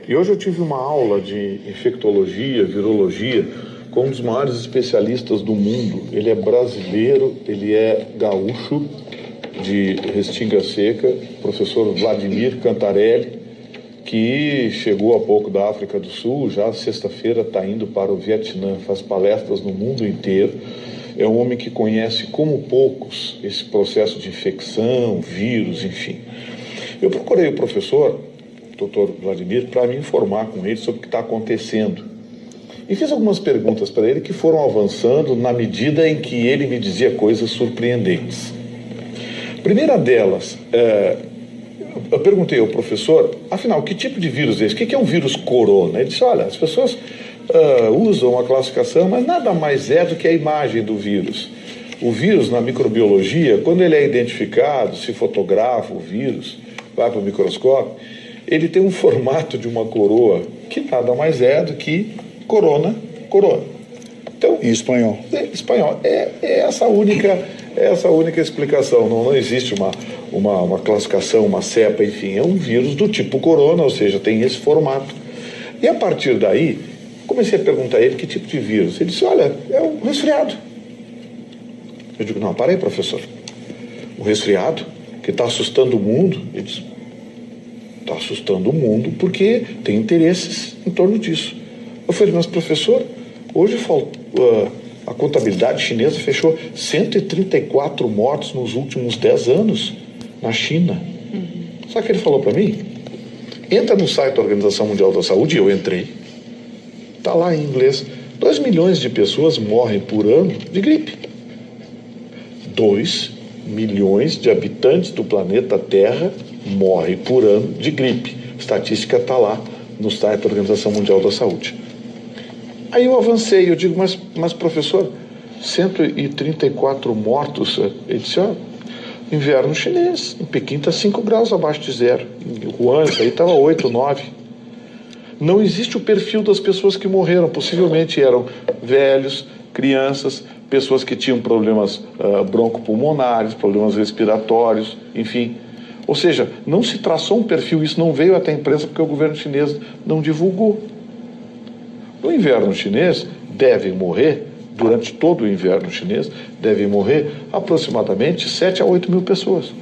E hoje eu tive uma aula de infectologia, virologia, com um dos maiores especialistas do mundo. Ele é brasileiro, ele é gaúcho, de Restinga Seca, professor Vladimir Cantarelli, que chegou há pouco da África do Sul, já sexta-feira está indo para o Vietnã, faz palestras no mundo inteiro. É um homem que conhece como poucos esse processo de infecção, vírus, enfim. Eu procurei o professor, Dr. Vladimir, para me informar com ele sobre o que está acontecendo. E fiz algumas perguntas para ele que foram avançando na medida em que ele me dizia coisas surpreendentes. A primeira delas, eu perguntei ao professor, afinal, que tipo de vírus é esse? O que é um vírus corona? Ele disse, olha, as pessoas usam a classificação, mas nada mais é do que a imagem do vírus. O vírus, na microbiologia, quando ele é identificado, se fotografa o vírus, vai para o microscópio, ele tem um formato de uma coroa, que nada mais é do que corona. Então, em espanhol. Espanhol. É essa única explicação. Não existe uma classificação, uma cepa, enfim. É um vírus do tipo corona, ou seja, tem esse formato. E a partir daí, comecei a perguntar a ele que tipo de vírus. Ele disse, olha, é um resfriado. Eu digo, não, para aí, professor. O resfriado, que está assustando o mundo, ele disse, está assustando o mundo porque tem interesses em torno disso. Eu falei, mas professor, hoje a contabilidade chinesa fechou 134 mortos nos últimos 10 anos na China. Sabe o que ele falou para mim? Entra no site da Organização Mundial da Saúde, e eu entrei. Está lá em inglês. 2 milhões de pessoas morrem por ano de gripe. 2 milhões de habitantes do planeta Terra morrem por ano de gripe. A estatística está lá no site da Organização Mundial da Saúde. Aí eu avancei, eu digo, mas professor, 134 mortos. Ele disse, inverno chinês, em Pequim está 5 graus abaixo de zero. Em Wuhan, isso aí estava 8, 9. Não existe o perfil das pessoas que morreram. Possivelmente eram velhos, crianças, pessoas que tinham problemas broncopulmonares, problemas respiratórios, enfim. Ou seja, não se traçou um perfil, isso não veio até a imprensa porque o governo chinês não divulgou. No inverno chinês, devem morrer, durante todo o inverno chinês, devem morrer aproximadamente 7 a 8 mil pessoas.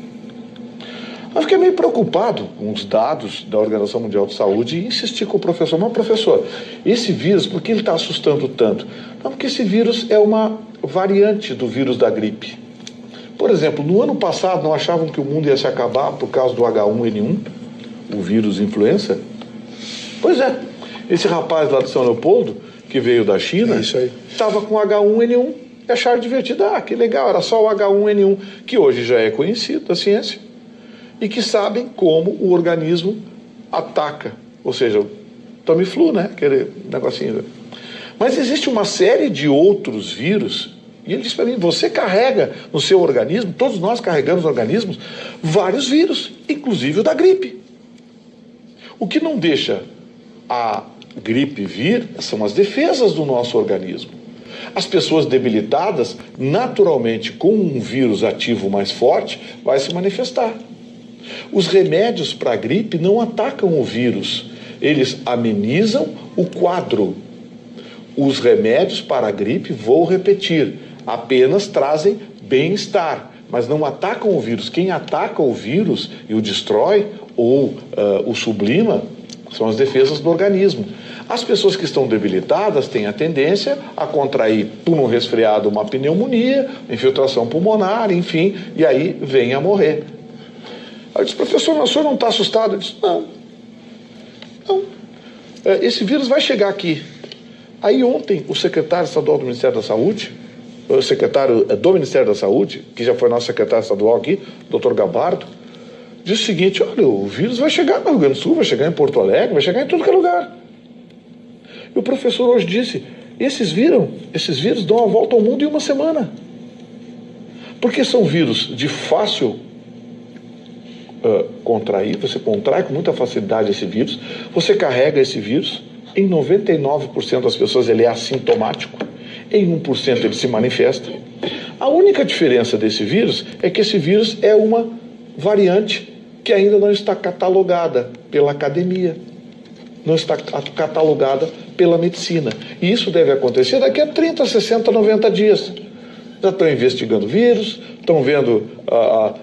Eu fiquei meio preocupado com os dados da Organização Mundial de Saúde e insisti com o professor, mas professor, esse vírus, por que ele está assustando tanto? Não, porque esse vírus é uma variante do vírus da gripe. Por exemplo, no ano passado não achavam que o mundo ia se acabar por causa do H1N1, o vírus influenza? Pois é, esse rapaz lá de São Leopoldo, que veio da China, estava com H1N1 e acharam divertido, que legal, era só o H1N1, que hoje já é conhecido da ciência, e que sabem como o organismo ataca, ou seja, o Tamiflu, né, aquele negocinho. Mas existe uma série de outros vírus. E ele disse para mim, você carrega no seu organismo, todos nós carregamos no organismo, vários vírus, inclusive o da gripe. O que não deixa a gripe vir são as defesas do nosso organismo. As pessoas debilitadas, naturalmente, com um vírus ativo mais forte, vai se manifestar. Os remédios para a gripe não atacam o vírus, eles amenizam o quadro. Os remédios para a gripe, vou repetir, apenas trazem bem-estar, mas não atacam o vírus. Quem ataca o vírus e o destrói ou o sublima são as defesas do organismo. As pessoas que estão debilitadas têm a tendência a contrair, por um resfriado, uma pneumonia, infiltração pulmonar, enfim, e aí vem a morrer. Eu disse, professor, o senhor não está assustado? Eu disse, não. Esse vírus vai chegar aqui. Aí ontem, o secretário estadual do Ministério da Saúde, o secretário do Ministério da Saúde, que já foi nosso secretário estadual aqui, Dr. Gabardo, disse o seguinte, olha, o vírus vai chegar no Rio Grande do Sul, vai chegar em Porto Alegre, vai chegar em todo que é lugar. E o professor hoje disse, esses vírus dão a volta ao mundo em uma semana. Porque são vírus de fácil contrair, você contrai com muita facilidade esse vírus, você carrega esse vírus, em 99% das pessoas ele é assintomático, em 1% ele se manifesta. A única diferença desse vírus é que esse vírus é uma variante que ainda não está catalogada pela academia. não está catalogada pela medicina. E isso deve acontecer daqui a 30, 60, 90 dias. Já estão investigando o vírus, estão vendo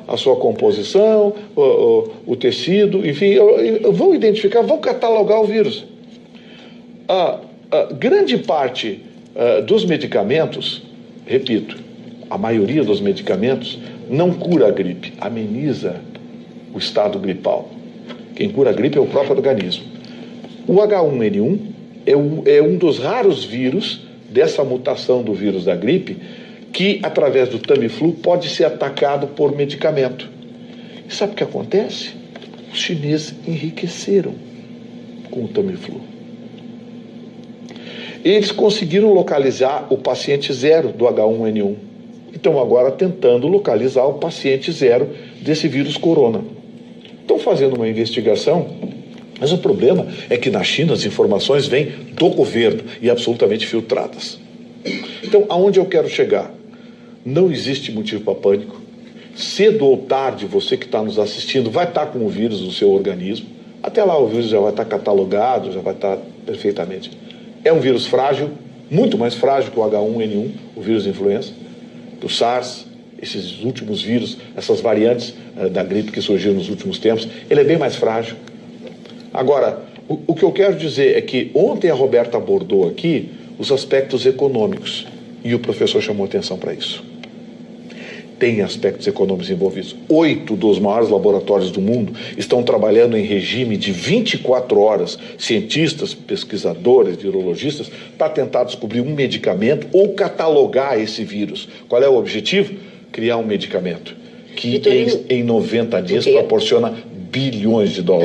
a sua composição, o tecido, enfim, vão identificar, vão catalogar o vírus. A grande parte dos medicamentos, repito, a maioria dos medicamentos não cura a gripe, ameniza o estado gripal. Quem cura a gripe é o próprio organismo. O H1N1 é um dos raros vírus dessa mutação do vírus da gripe que, através do Tamiflu, pode ser atacado por medicamento. E sabe o que acontece? Os chineses enriqueceram com o Tamiflu. Eles conseguiram localizar o paciente zero do H1N1. Estão agora tentando localizar o paciente zero desse vírus corona. Estão fazendo uma investigação, mas o problema é que na China as informações vêm do governo e absolutamente filtradas. Então, aonde eu quero chegar? Não existe motivo para pânico. Cedo ou tarde, você que está nos assistindo vai estar com o vírus no seu organismo. Até lá o vírus já vai estar catalogado, já vai estar perfeitamente. É um vírus frágil, muito mais frágil que o H1N1, o vírus de influenza, do SARS, esses últimos vírus, essas variantes da gripe que surgiram nos últimos tempos. Ele é bem mais frágil. Agora, o que eu quero dizer é que ontem a Roberta abordou aqui os aspectos econômicos e o professor chamou atenção para isso. Tem aspectos econômicos envolvidos. 8 dos maiores laboratórios do mundo estão trabalhando em regime de 24 horas, cientistas, pesquisadores, virologistas, para tentar descobrir um medicamento ou catalogar esse vírus. Qual é o objetivo? Criar um medicamento que em 90 dias proporciona bilhões de dólares.